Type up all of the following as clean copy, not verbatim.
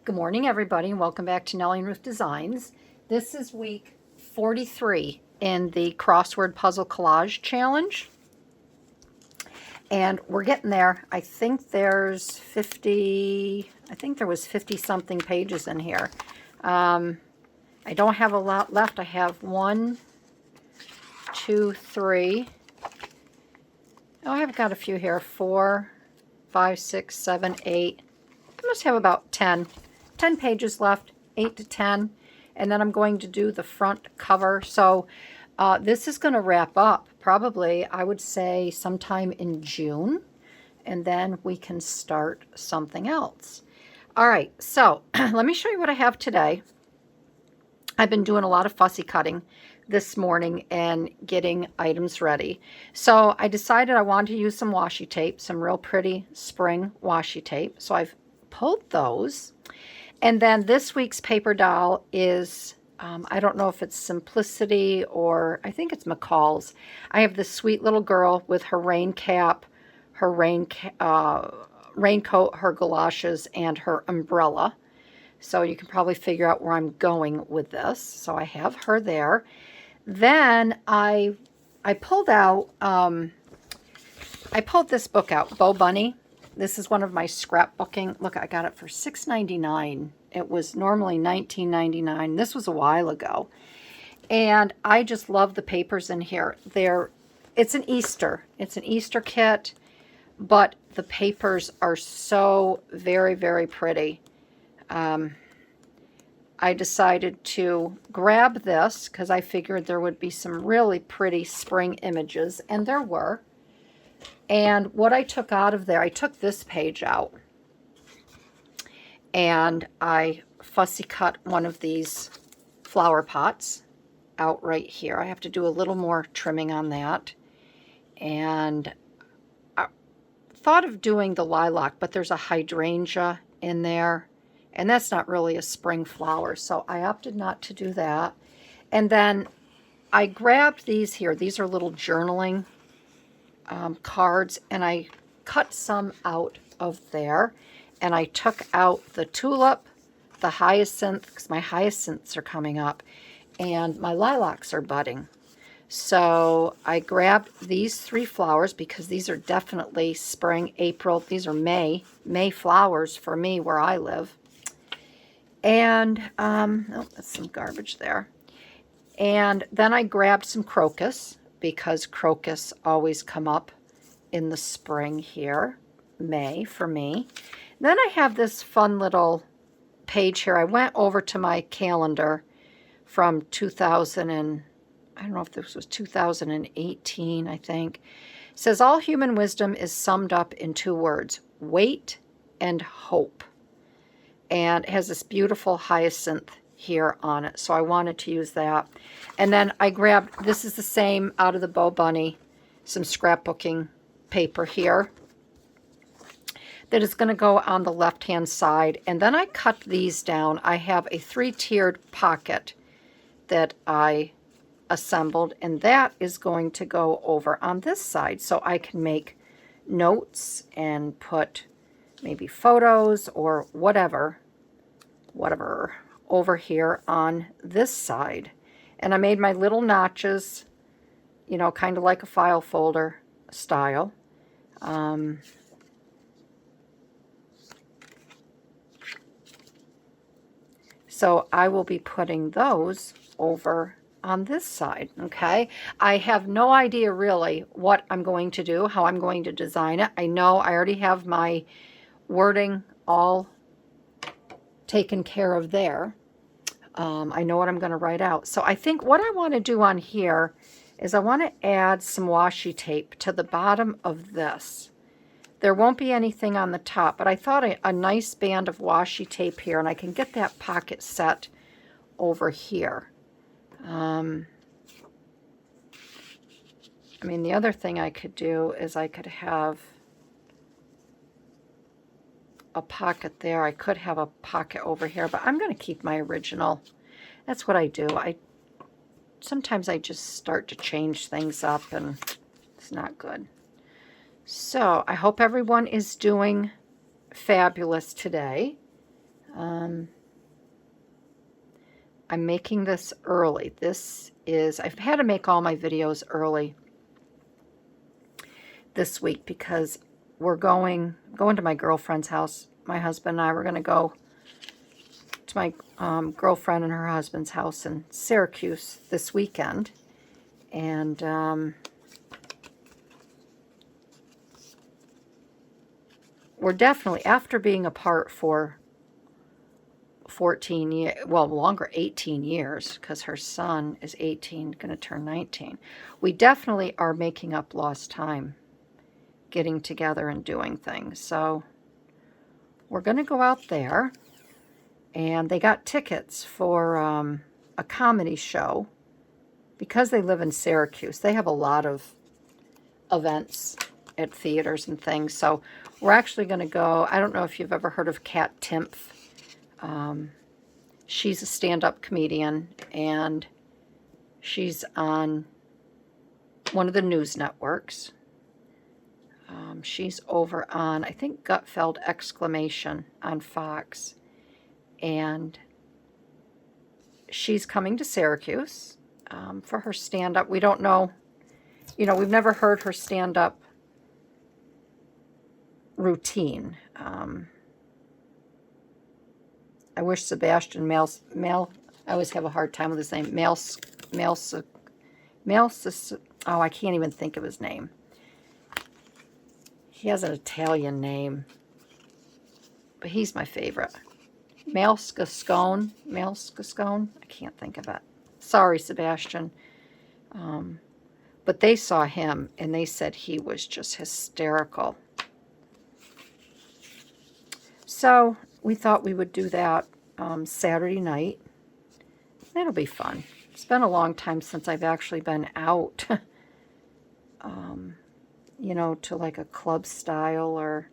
Good morning, everybody, and welcome back to Nellie and Ruth Designs. This is week 43 in the Crossword Puzzle Collage Challenge. And we're getting there. I think there's 50, I think there was 50-something pages in here. I don't have a lot left. I have 1, 2, 3. Oh, I've got a few here. 4, 5, 6, 7, 8. I must have about 10 pages left, 8 to 10, and then I'm going to do the front cover. So this is going to wrap up probably, I would say, sometime in June, and then we can start something else. All right, so let me show you what I have today. I've been doing a lot of fussy cutting this morning and getting items ready. So I decided I wanted to use some washi tape, some real pretty spring washi tape. So I've pulled those. And then this week's paper doll is, I don't know if it's Simplicity or I think it's McCall's. I have this sweet little girl with her rain cap, her raincoat, her galoshes, and her umbrella. So you can probably figure out where I'm going with this. So I have her there. Then I pulled out, I pulled this book out, Bo Bunny. This is one of my scrapbooking. Look, I got it for $6.99. It was normally $19.99. This was a while ago. And I just love the papers in here. It's an Easter kit, but the papers are so very, very pretty. I decided to grab this because I figured there would be some really pretty spring images, and there were. And what I took out of there, I took this page out, and I fussy cut one of these flower pots out right here. I have to do a little more trimming on that. And I thought of doing the lilac, but there's a hydrangea in there, and that's not really a spring flower, so I opted not to do that. And then I grabbed these here. These are little journaling cards, and I cut some out of there, and I took out the tulip, the hyacinth, because my hyacinths are coming up, and my lilacs are budding. So I grabbed these 3 flowers because these are definitely spring, April. These are May flowers for me where I live. And, oh, that's some garbage there. And then I grabbed some crocus, because crocus always come up in the spring here, May for me. Then I have this fun little page here. I went over to my calendar from 2000 and I don't know if this was 2018, I think. It says all human wisdom is summed up in 2 words, wait and hope. And it has this beautiful hyacinth here on it, so I wanted to use that. And then I grabbed, this is the same out of the Bo Bunny, some scrapbooking paper here that is going to go on the left hand side. And then I cut these down. I have a 3-tiered pocket that I assembled, and that is going to go over on this side, so I can make notes and put maybe photos or whatever over here on this side. And I made my little notches, you know, kind of like a file folder style. So I will be putting those over on this side, okay? I have no idea really what I'm going to do, how I'm going to design it. I know I already have my wording all taken care of there. I know what I'm going to write out. So I think what I want to do on here is I want to add some washi tape to the bottom of this. There won't be anything on the top, but I thought a nice band of washi tape here, and I can get that pocket set over here. I mean, the other thing I could do is I could have a pocket there. I could have a pocket over here, but I'm going to keep my original. That's what I do. Sometimes I just start to change things up, and it's not good. So I hope everyone is doing fabulous today. I'm making this early. I've had to make all my videos early this week because we're going to my girlfriend's house. My husband and I were going to go to my girlfriend and her husband's house in Syracuse this weekend. And we're definitely, after being apart for 14 years, well, longer, 18 years, because her son is 18, going to turn 19. We definitely are making up lost time, getting together and doing things. So we're going to go out there, and they got tickets for a comedy show. Because they live in Syracuse, they have a lot of events at theaters and things. So we're actually going to go. I don't know if you've ever heard of Kat Timpf. She's a stand-up comedian, and she's on one of the news networks. She's over on, I think, Gutfeld! Exclamation on Fox. And she's coming to Syracuse for her stand-up. We don't know, we've never heard her stand-up routine. I wish Sebastian I always have a hard time with his name. Oh, I can't even think of his name. He has an Italian name, but he's my favorite. Malscascone. I can't think of it. Sorry, Sebastian. But they saw him, and they said he was just hysterical. So we thought we would do that Saturday night. That'll be fun. It's been a long time since I've actually been out, to like a club style or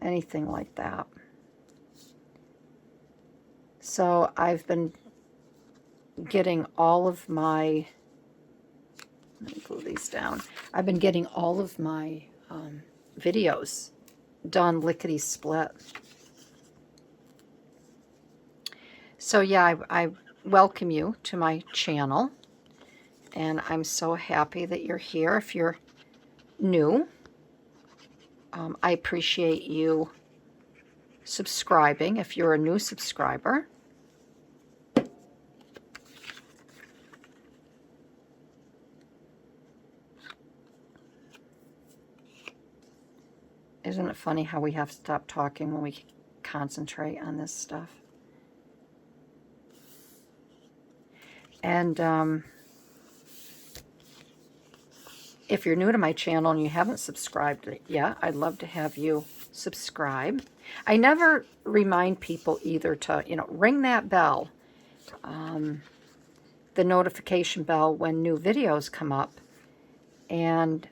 anything like that. So I've been getting all of my, let me glue these down. I've been getting all of my videos done lickety-split. So yeah, I welcome you to my channel, and I'm so happy that you're here. If you're new, I appreciate you subscribing if you're a new subscriber. Isn't it funny how we have to stop talking when we concentrate on this stuff? And if you're new to my channel and you haven't subscribed yet, I'd love to have you subscribe. I never remind people either to, ring that bell, the notification bell when new videos come up. And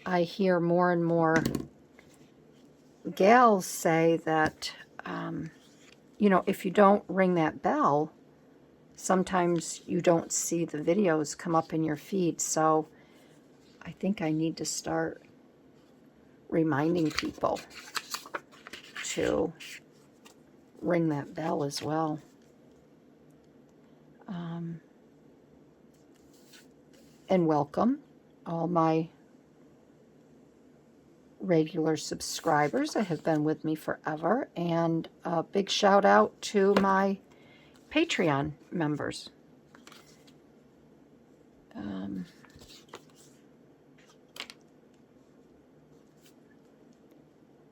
I hear more and more gals say that, if you don't ring that bell, sometimes you don't see the videos come up in your feed. So I think I need to start reminding people to ring that bell as well. And welcome all my regular subscribers that have been with me forever, and a big shout out to my Patreon members.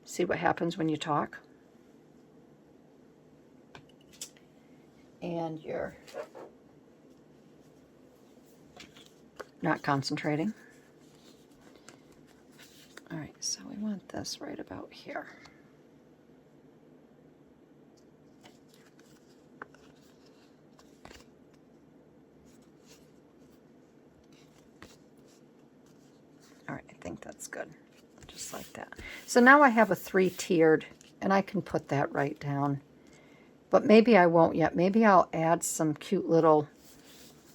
See what happens when you talk and you're not concentrating. All right, so we want this right about here. All right, I think that's good, just like that. So now I have a 3-tiered, and I can put that right down. But maybe I won't yet. Maybe I'll add some cute little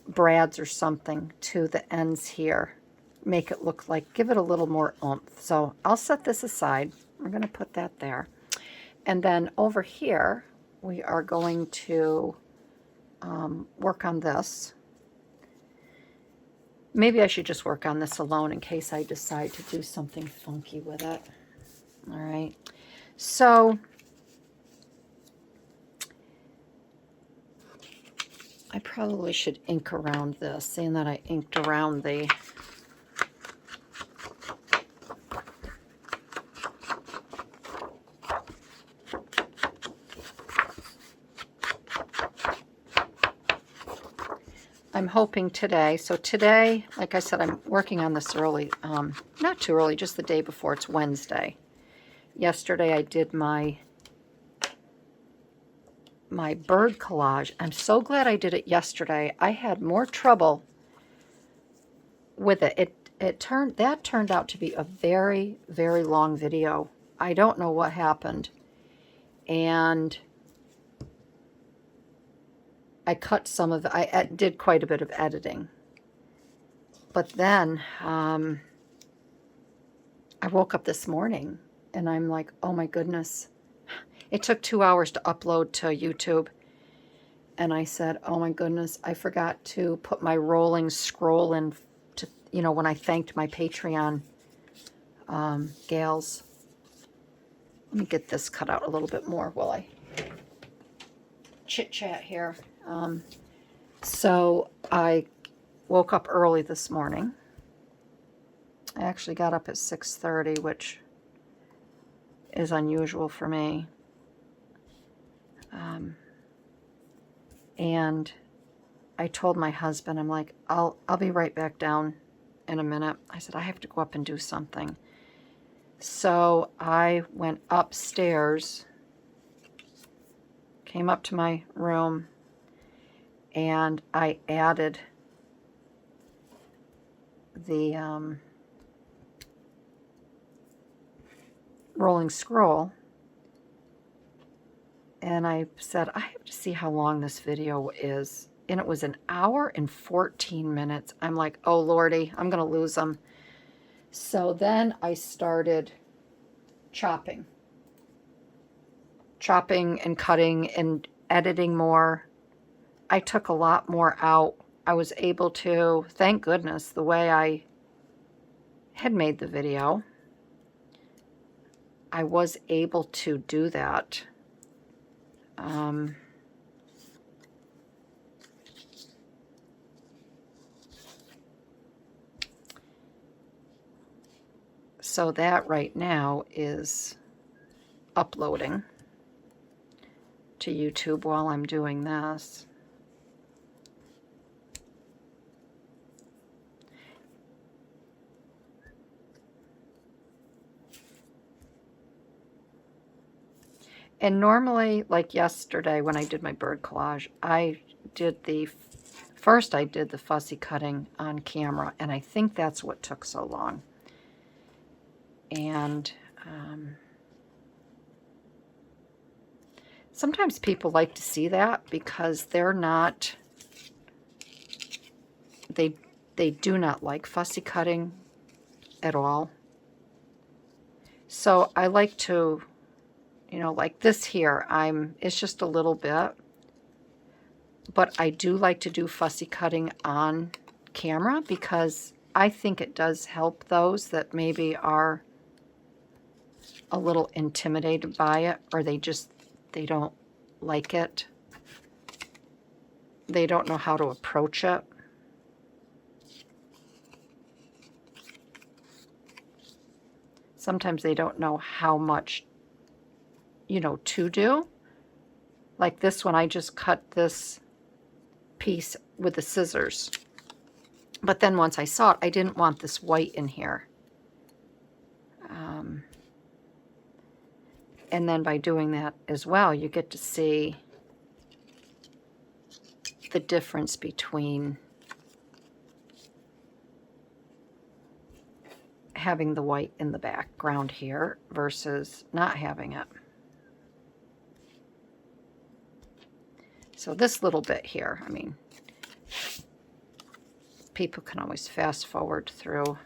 brads or something to the ends here. Make it look like, give it a little more oomph. So I'll set this aside we're going to put that there. And then over here, we are going to work on this. Maybe I should just work on this alone in case I decide to do something funky with it. All right. So I probably should ink around this, seeing that I inked around the I'm hoping today, so today, like I said, I'm working on this early, not too early, just the day before. It's Wednesday. Yesterday I did my bird collage. I'm so glad I did it yesterday. I had more trouble with it. That turned out to be a very, very long video. I don't know what happened. And I cut some of it. I did quite a bit of editing. But then I woke up this morning and I'm like, oh my goodness. It took 2 hours to upload to YouTube. And I said, oh my goodness, I forgot to put my rolling scroll in, to, you know, when I thanked my Patreon gals. Let me get this cut out a little bit more while I chit-chat here. So I woke up early this morning. I actually got up at 6:30, which is unusual for me. And I told my husband, I'm like, I'll be right back down in a minute. I said, I have to go up and do something. So I went upstairs, came up to my room, and I added the rolling scroll. And I said, I have to see how long this video is. And it was 1 hour and 14 minutes. I'm like, oh Lordy, I'm going to lose them. So then I started chopping and cutting and editing more. I took a lot more out. I was able to, thank goodness, the way I had made the video, I was able to do that. So that right now is uploading to YouTube while I'm doing this. And normally, like yesterday when I did my bird collage, I did the fussy cutting on camera, and I think that's what took so long. And sometimes people like to see that because they're not, they do not like fussy cutting at all. So I like to, you know, like this here, it's just a little bit, but I do like to do fussy cutting on camera because I think it does help those that maybe are a little intimidated by it, or they don't like it. They don't know how to approach it. Sometimes they don't know how much, you know, to do. Like this one, I just cut this piece with the scissors. But then once I saw it, I didn't want this white in here. And then by doing that as well, you get to see the difference between having the white in the background here versus not having it. So this little bit here, I mean, people can always fast forward through.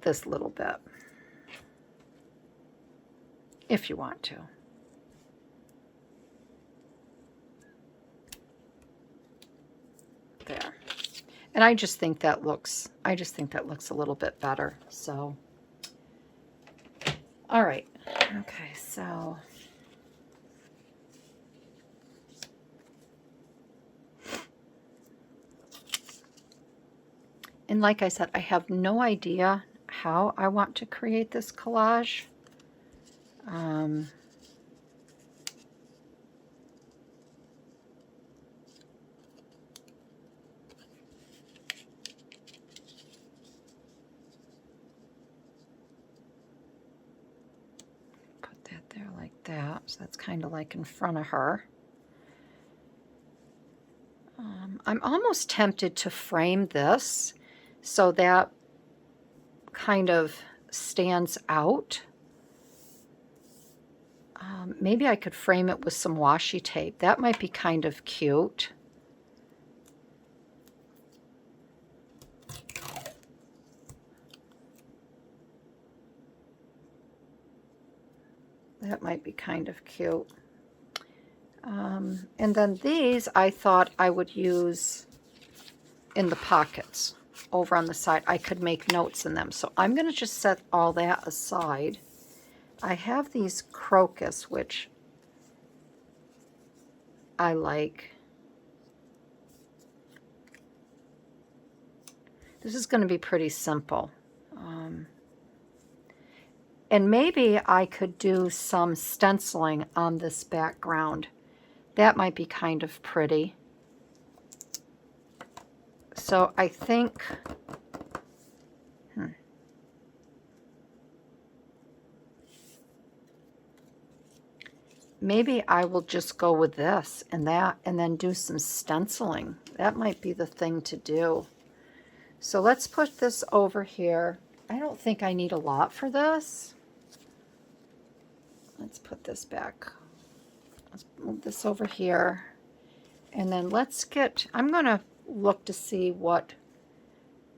this little bit if you want to. There. And I just think that looks a little bit better. So, all right. Okay, so and like I said, I have no idea how I want to create this collage. Put that there like that. So that's kind of like in front of her. I'm almost tempted to frame this so that kind of stands out. Maybe I could frame it with some washi tape. That might be kind of cute. That might be kind of cute. And then these I thought I would use in the pockets over on the side. I could make notes in them. So I'm going to just set all that aside. I have these crocus, which I like. This is going to be pretty simple. And maybe I could do some stenciling on this background. That might be kind of pretty. So I think, maybe I will just go with this and that and then do some stenciling. That might be the thing to do. So let's put this over here. I don't think I need a lot for this. Let's put this back. Let's move this over here. And then let's get, I'm going to look to see what,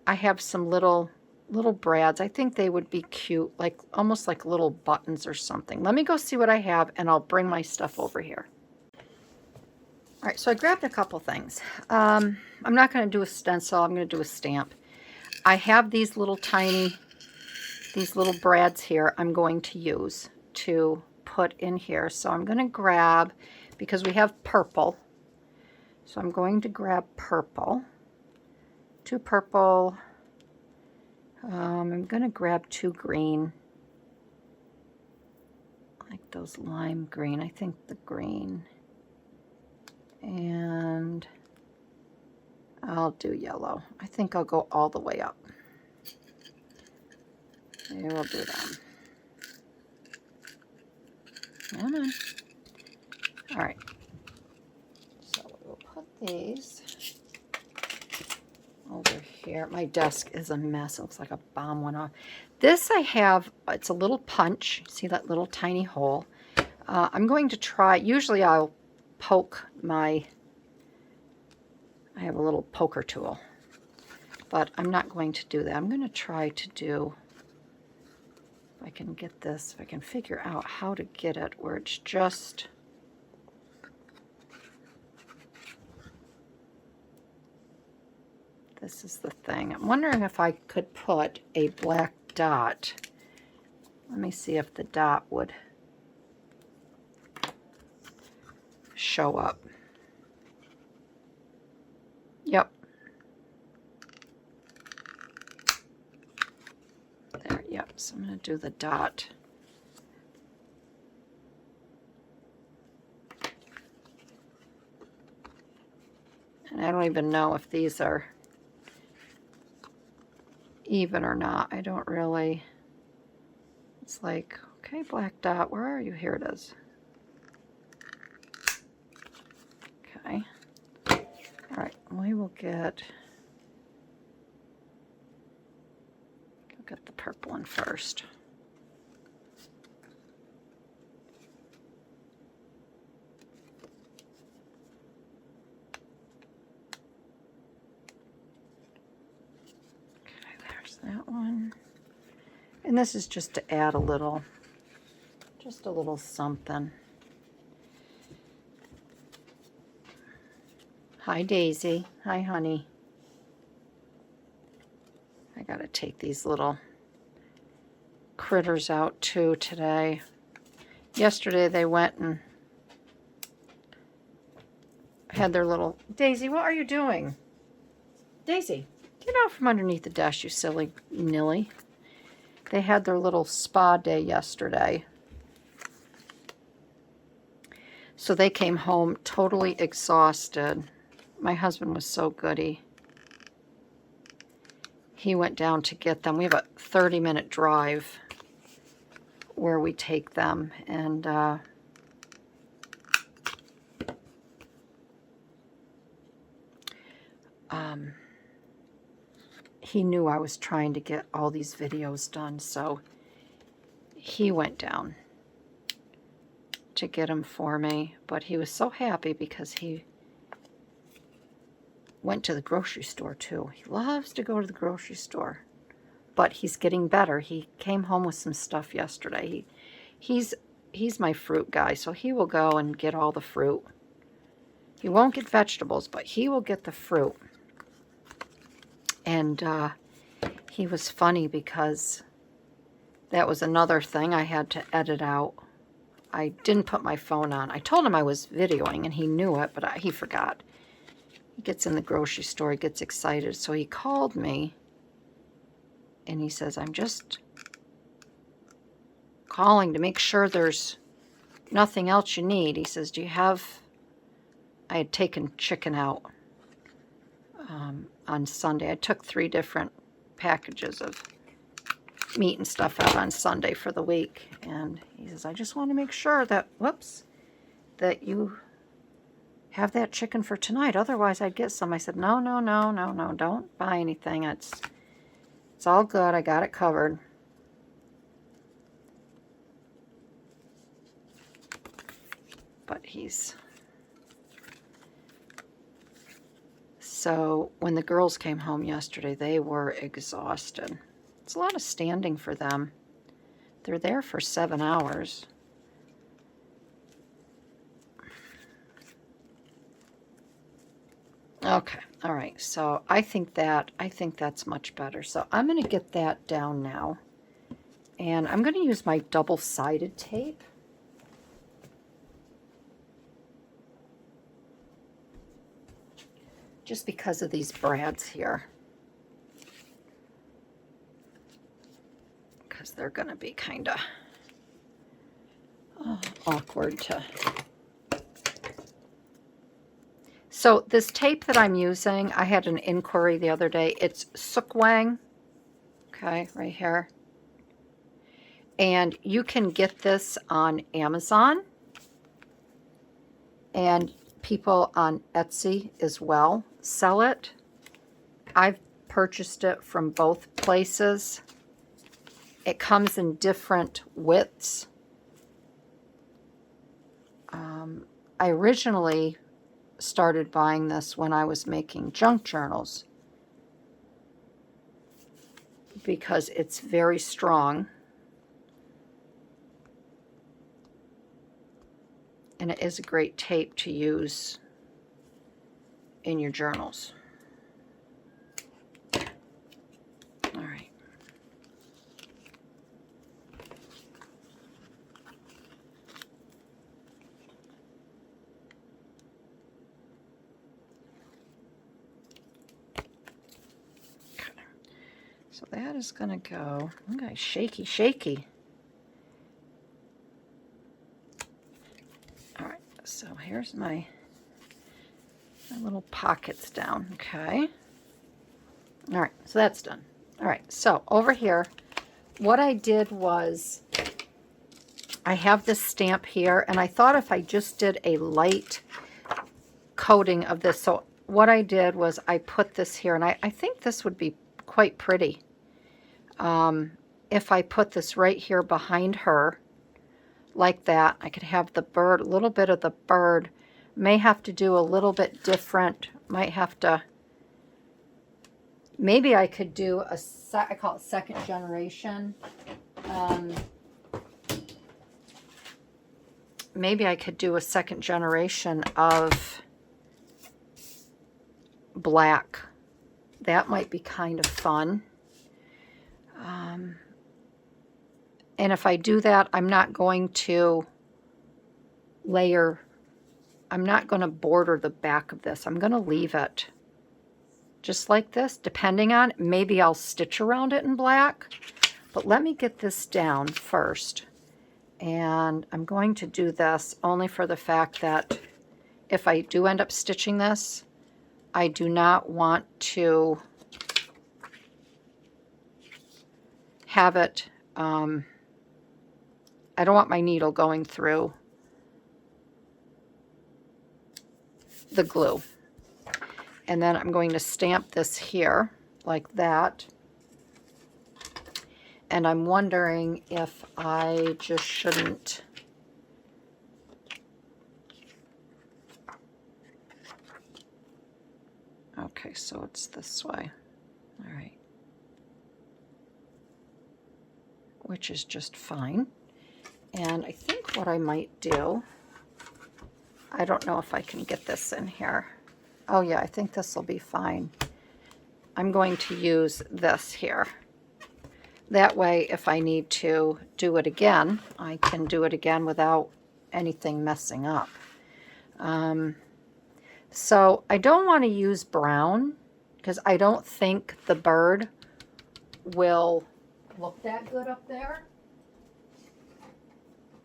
I have some little brads. I think they would be cute, like almost like little buttons or something. Let me go see what I have and I'll bring my stuff over here. All right, so I grabbed a couple things. I'm not going to do a stencil. I'm going to do a stamp. I have these little brads here I'm going to use to put in here. So I'm going to grab, because we have purple, so I'm going to grab purple, 2 purple. I'm going to grab 2 green, like those lime green. I think the green. And I'll do yellow. I think I'll go all the way up. Okay, we'll do them. Come on. All right. So we'll put these over here. My desk is a mess. It looks like a bomb went off. This I have, it's a little punch. See that little tiny hole? I'm going to try, usually I'll poke my, I have a little poker tool, but I'm not going to do that. I'm going to try to do, if I can get this, if I can figure out how to get it where it's just, this is the thing. I'm wondering if I could put a black dot. Let me see if the dot would show up. Yep. There, yep. So I'm going to do the dot. And I don't even know if these are even or not. I don't really. It's like, okay, black dot, where are you? Here it is. Okay. All right, we will get the purple one first. Okay, there's that one. And this is just to add just a little something. Hi, Daisy. Hi, honey. I gotta take these little critters out too today. Yesterday they went and had their little... Daisy, what are you doing? Daisy, get out from underneath the desk, you silly Nellie. They had their little spa day yesterday. So they came home totally exhausted. My husband was so goody. He went down to get them. We have a 30-minute drive where we take them. And he knew I was trying to get all these videos done, so he went down to get them for me. But he was so happy because he went to the grocery store too. He loves to go to the grocery store, but he's getting better. He came home with some stuff yesterday. He's my fruit guy, so he will go and get all the fruit. He won't get vegetables, but he will get the fruit. And he was funny because that was another thing I had to edit out. I didn't put my phone on. I told him I was videoing, and he knew it, but he forgot. He gets in the grocery store, he gets excited, so he called me, and he says, I'm just calling to make sure there's nothing else you need. He says, do you have... I had taken chicken out on Sunday. I took 3 different packages of meat and stuff out on Sunday for the week. And he says, I just want to make sure that, that you have that chicken for tonight. Otherwise, I'd get some. I said, no, don't buy anything. It's all good. I got it covered. But he's... So when the girls came home yesterday, they were exhausted. It's a lot of standing for them. They're there for 7 hours. Okay, all right. So I think that's much better. So I'm going to get that down now. And I'm going to use my double-sided tape. Just because of these brads here. Because they're going to be kind of awkward to... So this tape that I'm using, I had an inquiry the other day. It's Sukwang. Okay, right here. And you can get this on Amazon. And people on Etsy as well sell it. I've purchased it from both places. It comes in different widths. I originally started buying this when I was making junk journals because it's very strong. And it is a great tape to use in your journals. All right. Okay. So that is going to go, okay, shaky, shaky. So here's my little pockets down, okay? All right, so that's done. All right, so over here, what I did was, I have this stamp here, and I thought if I just did a light coating of this, so what I did was I put this here, and I think this would be quite pretty. If I put this right here behind her, like that, I could have the bird, a little bit of the bird. May have to do a little bit different. Might have to, maybe I could do I call it second generation. Maybe I could do a second generation of black. That might be kind of fun. And if I do that, I'm not going to I'm not going to border the back of this. I'm going to leave it just like this, depending on, maybe I'll stitch around it in black. But let me get this down first. And I'm going to do this only for the fact that if I do end up stitching this, I do not want to have it, I don't want my needle going through the glue. And then I'm going to stamp this here like that. And I'm wondering if I just shouldn't okay, so it's this way. All right. Which is just fine. And I think what I might do, I don't know if I can get this in here. Oh yeah, I think this will be fine. I'm going to use this here. That way, if I need to do it again, I can do it again without anything messing up. So I don't want to use brown because I don't think the bird will look that good up there.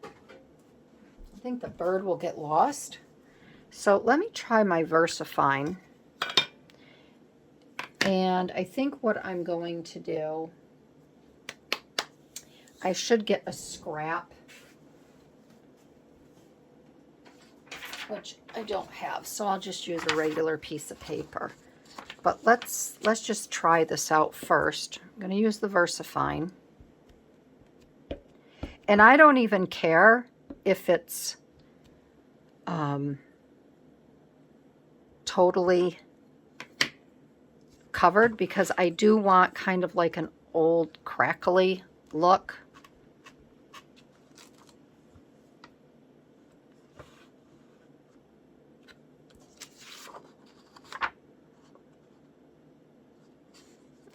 I think the bird will get lost. So let me try my VersaFine. And I think what I'm going to do, I should get a scrap, which I don't have, so I'll just use a regular piece of paper. But let's just try this out first. I'm going to use the VersaFine. And I don't even care if it's totally covered, because I do want kind of like an old crackly look.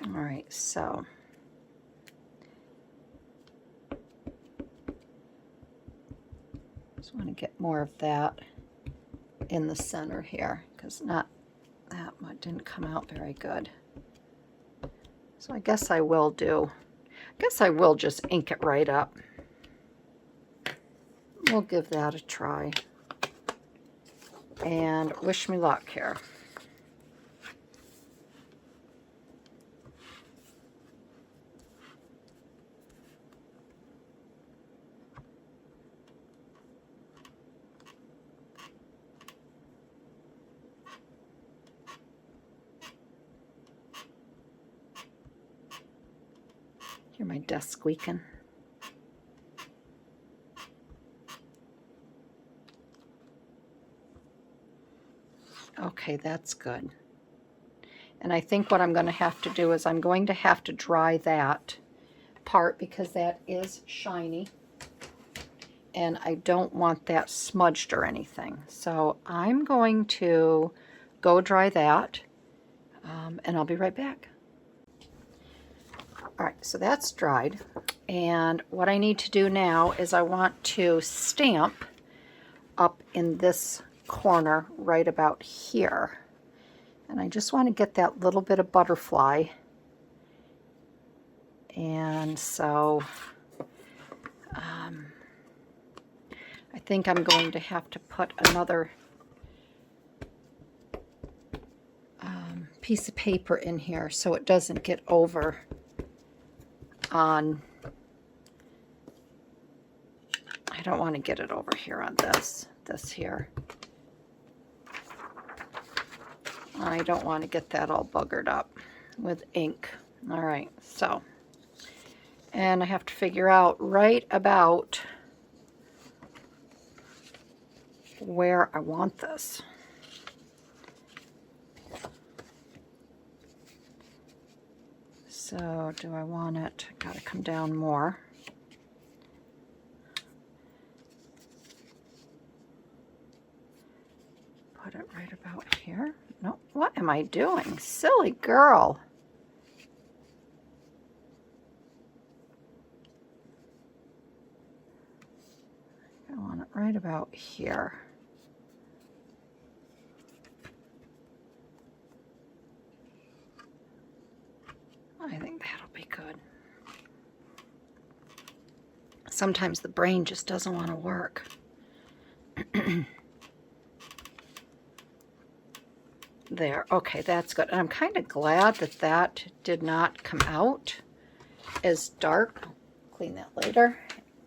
All right, so just want to get more of that in the center here, because not that one didn't come out very good. So I guess I will just ink it right up. We'll give that a try. And wish me luck here. Hear my desk squeaking. Okay, that's good. And I think what I'm going to have to do is I'm going to have to dry that part because that is shiny. And I don't want that smudged or anything. So I'm going to go dry that and I'll be right back. All right, so that's dried. And what I need to do now is I want to stamp up in this corner right about here. And I just want to get that little bit of butterfly. And so I think I'm going to have to put another piece of paper in here so it doesn't get over on, I don't want to get it over here on this here. I don't want to get that all buggered up with ink. All right, so, and I have to figure out right about where I want this. So do I want it, got to come down more. here. No, what am I doing? Silly girl. I want it right about here. I think that'll be good. Sometimes the brain just doesn't want to work. There, okay, that's good. And I'm kind of glad that that did not come out as dark. I'll clean that later.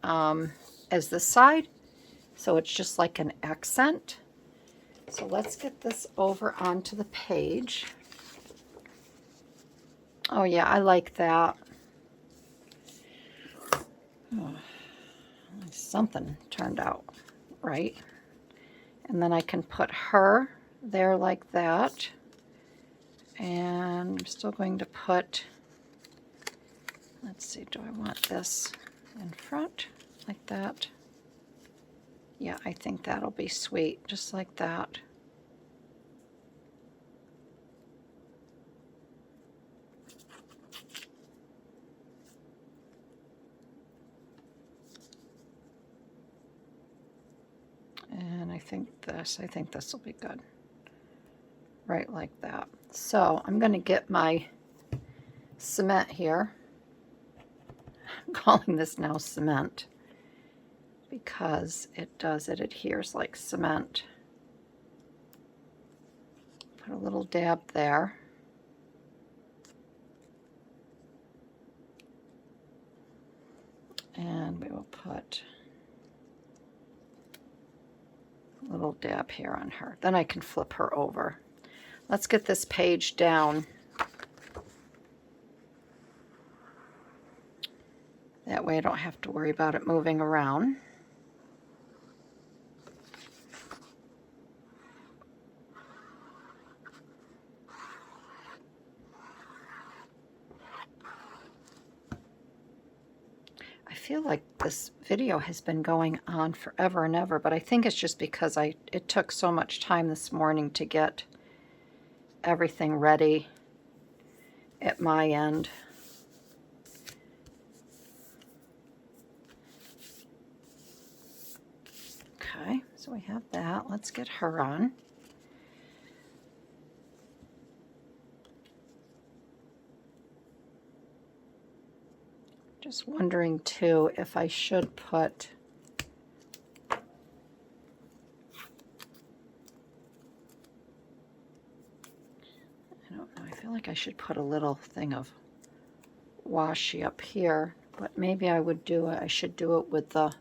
As the side, so it's just like an accent. So let's get this over onto the page. Oh yeah, I like that. Oh, something turned out right. And then I can put her there like that. And I'm still going to put, let's see, do I want this in front like that? Yeah, I think that'll be sweet, just like that. And I think this will be good. Right like that. So I'm going to get my cement here. I'm calling this now cement because it adheres like cement. Put a little dab there. And we will put a little dab here on her. Then I can flip her over. Let's get this page down. That way I don't have to worry about it moving around. I feel like this video has been going on forever and ever, but I think it's just because it took so much time this morning to get everything ready at my end. Okay, so we have that. Let's get her on. Just wondering too if I should put I feel like I should put a little thing of washi up here, but maybe I should do it with the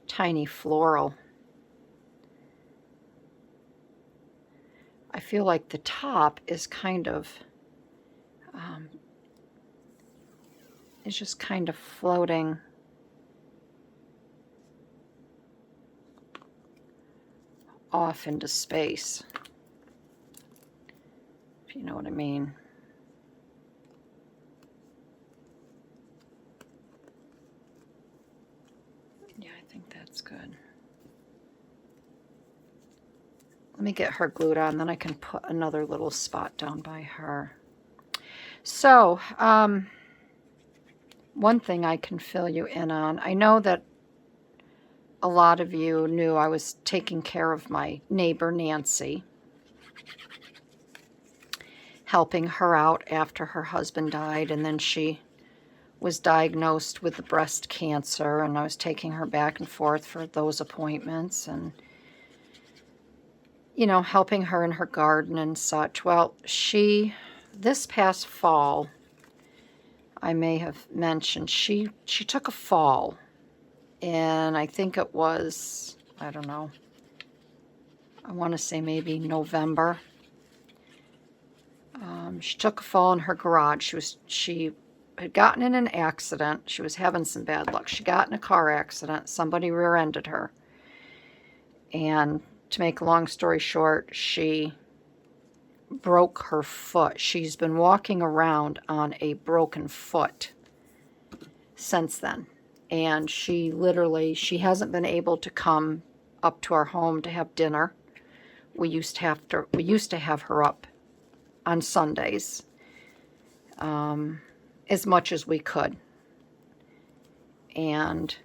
tiny floral. I feel like the top is kind of is just kind of floating off into space, if you know what I mean. Yeah, I think that's good. Let me get her glued on, then I can put another little spot down by her. So, one thing I can fill you in on, I know that a lot of you knew I was taking care of my neighbor Nancy, helping her out after her husband died, and then she was diagnosed with the breast cancer, and I was taking her back and forth for those appointments and, you know, helping her in her garden and such. Well, this past fall, I may have mentioned, she took a fall, and I think it was, I don't know, I want to say maybe November. She took a fall in her garage. She had gotten in an accident. She was having some bad luck. She got in a car accident. Somebody rear-ended her. And to make a long story short, she broke her foot. She's been walking around on a broken foot since then. And she hasn't been able to come up to our home to have dinner we used to have her up on Sundays, as much as we could. And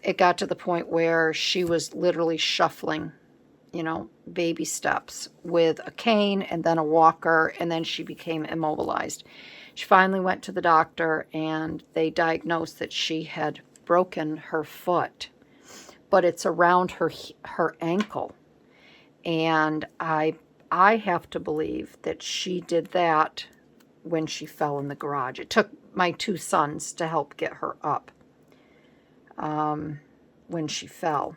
it got to the point where she was literally shuffling, baby steps with a cane and then a walker, and then she became immobilized. She finally went to the doctor, and they diagnosed that she had broken her foot, but it's around her ankle. And I have to believe that she did that when she fell in the garage. It took my 2 sons to help get her up when she fell.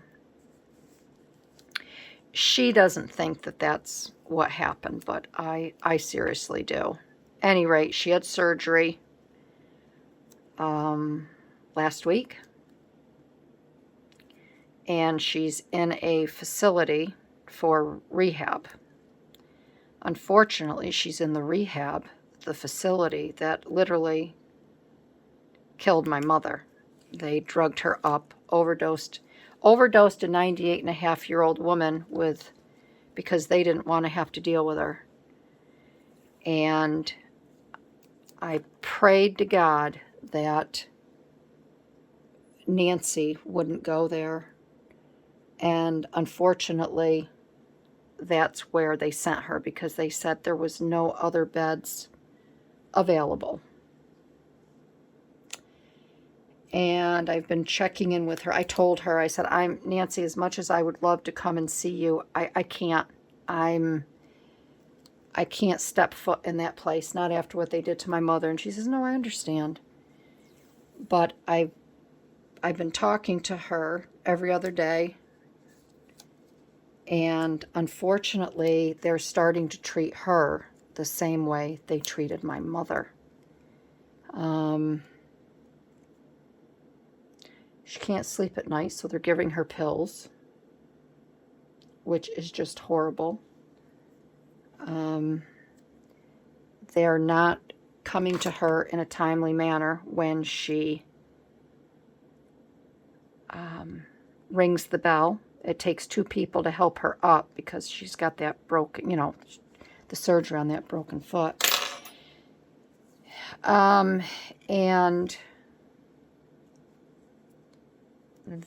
She doesn't think that that's what happened, but I seriously do. Any rate, she had surgery last week, and she's in a facility for rehab. Unfortunately, she's in the facility that literally killed my mother. They drugged her up, overdosed a 98-and-a-half-year-old woman because they didn't want to have to deal with her. And I prayed to God that Nancy wouldn't go there. And unfortunately, that's where they sent her, because they said there was no other beds available. And I've been checking in with her. I told her, I said, Nancy, as much as I would love to come and see you, I can't. I can't step foot in that place, not after what they did to my mother. And she says, no, I understand. But I've been talking to her every other day. And unfortunately, they're starting to treat her the same way they treated my mother. She can't sleep at night, so they're giving her pills, which is just horrible. They're not coming to her in a timely manner when she rings the bell. It takes 2 people to help her up because she's got that broken, the surgery on that broken foot. And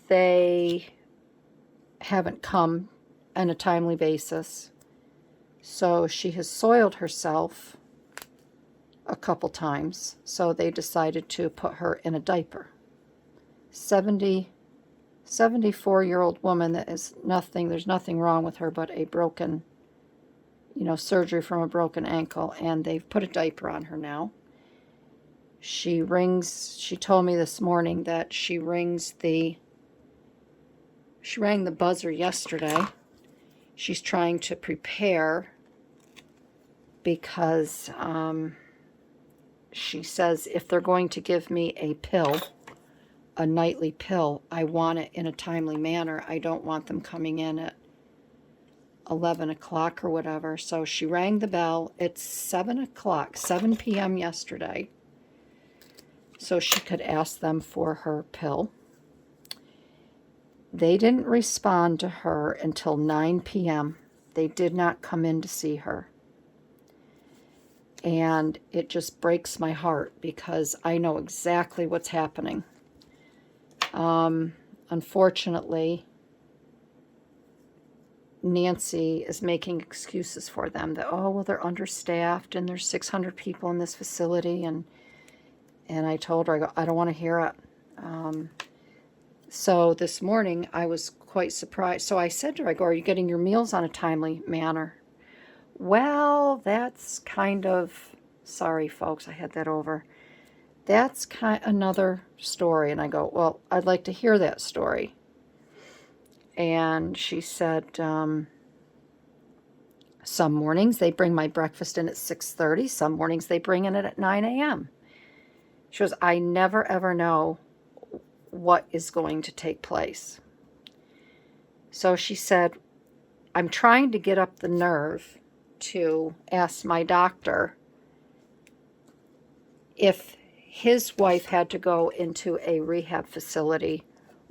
they haven't come on a timely basis. So she has soiled herself a couple times. So they decided to put her in a diaper. 74-year-old woman that is nothing, there's nothing wrong with her but a broken, surgery from a broken ankle, and they've put a diaper on her now. She told me this morning that she rang the buzzer yesterday. She's trying to prepare because she says if they're going to give me a nightly pill, I want it in a timely manner. I don't want them coming in at 11 o'clock or whatever. So she rang the bell. It's 7 p.m. yesterday. So she could ask them for her pill. They didn't respond to her until 9 p.m. They did not come in to see her. And it just breaks my heart because I know exactly what's happening. Unfortunately, Nancy is making excuses for them that, they're understaffed and there's 600 people in this facility. And I told her, I don't want to hear it. So this morning I was quite surprised. So I said to her, are you getting your meals on a timely manner? Well, that's kind of, sorry folks, I had that over. That's another story. And I go, well, I'd like to hear that story. And she said, some mornings they bring my breakfast in at 6:30. Some mornings they bring in it at 9 a.m. She goes, I never ever know what is going to take place. So she said, I'm trying to get up the nerve to ask my doctor if his wife had to go into a rehab facility,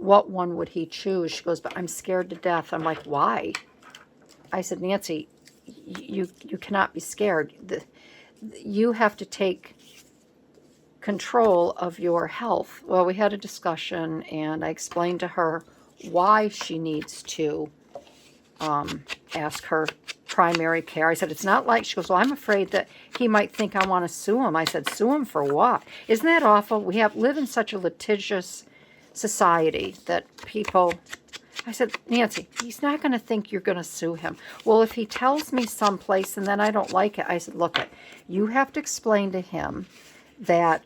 what one would he choose? She goes, but I'm scared to death. I'm like, why? I said, Nancy, you cannot be scared. You have to take control of your health. Well, we had a discussion, and I explained to her why she needs to ask her primary care. I said, it's not like, she goes, well, I'm afraid that he might think I want to sue him. I said, sue him for what? Isn't that awful? We live in such a litigious society that people, I said, Nancy, he's not going to think you're going to sue him. Well, if he tells me someplace and then I don't like it, I said, look, you have to explain to him that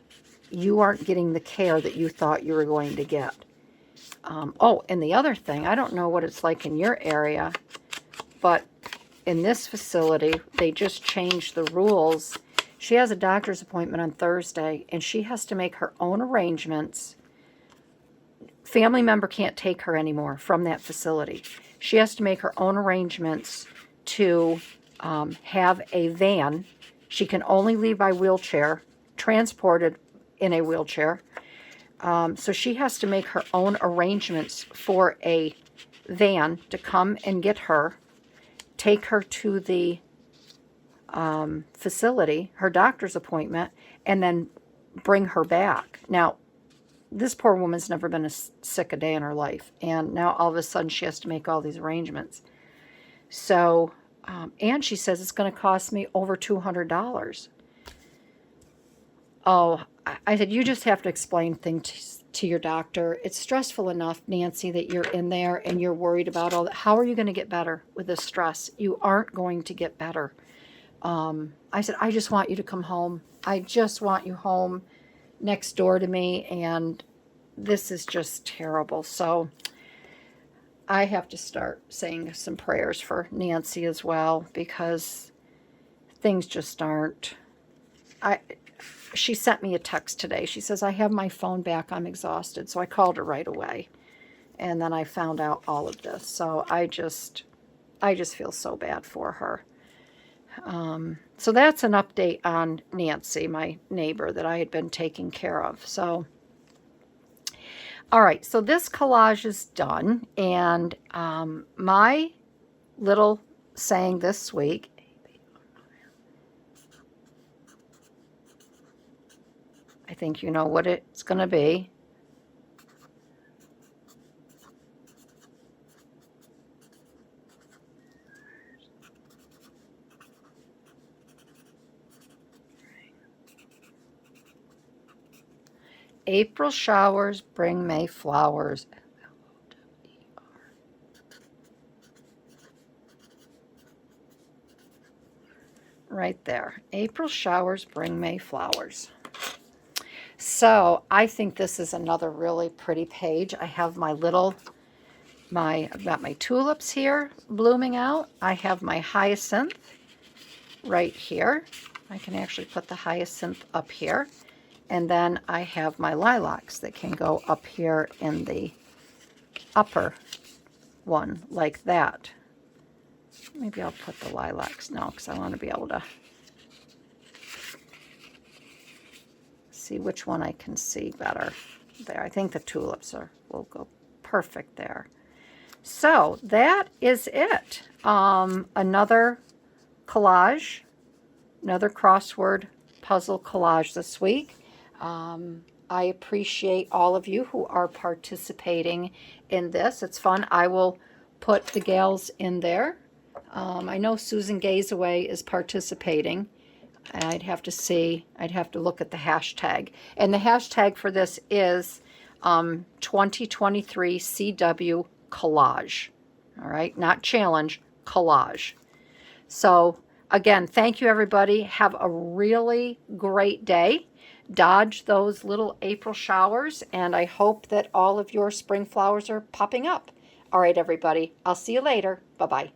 you aren't getting the care that you thought you were going to get. Oh, and the other thing, I don't know what it's like in your area, but in this facility, they just changed the rules. She has a doctor's appointment on Thursday, and she has to make her own arrangements. Family member can't take her anymore from that facility. She has to make her own arrangements to have a van. She can only leave by wheelchair, transported in a wheelchair. So she has to make her own arrangements for a van to come and get her, take her to the facility, her doctor's appointment, and then bring her back. Now, this poor woman's never been sick a day in her life, and now all of a sudden she has to make all these arrangements. So, and she says it's going to cost me over $200. Oh, I said, you just have to explain things to your doctor. It's stressful enough, Nancy, that you're in there and you're worried about all that. How are you going to get better with this stress? You aren't going to get better. I said, I just want you to come home. I just want you home next door to me, and this is just terrible. So I have to start saying some prayers for Nancy as well, because things just aren't. She sent me a text today. She says, I have my phone back. I'm exhausted. So I called her right away. And then I found out all of this. So I just feel so bad for her. So that's an update on Nancy, my neighbor that I had been taking care of. So, all right. So this collage is done. And my little saying this week, I think you know what it's going to be. April showers bring May flowers. Right there. April showers bring May flowers. So I think this is another really pretty page. I have I've got my tulips here blooming out. I have my hyacinth right here. I can actually put the hyacinth up here. And then I have my lilacs that can go up here in the upper one like that. Maybe I'll put the lilacs now because I want to be able to see which one I can see better. There, I think the tulips will go perfect there. So that is it. Another collage, another crossword puzzle collage this week. I appreciate all of you who are participating in this. It's fun. I will put the gals in there. I know Susan Gazaway is participating. I'd have to look at the hashtag. And the hashtag for this is 2023 CW Collage. All right, not challenge, collage. So again, thank you everybody. Have a really great day. Dodge those little April showers, and I hope that all of your spring flowers are popping up. All right, everybody. I'll see you later. Bye-bye.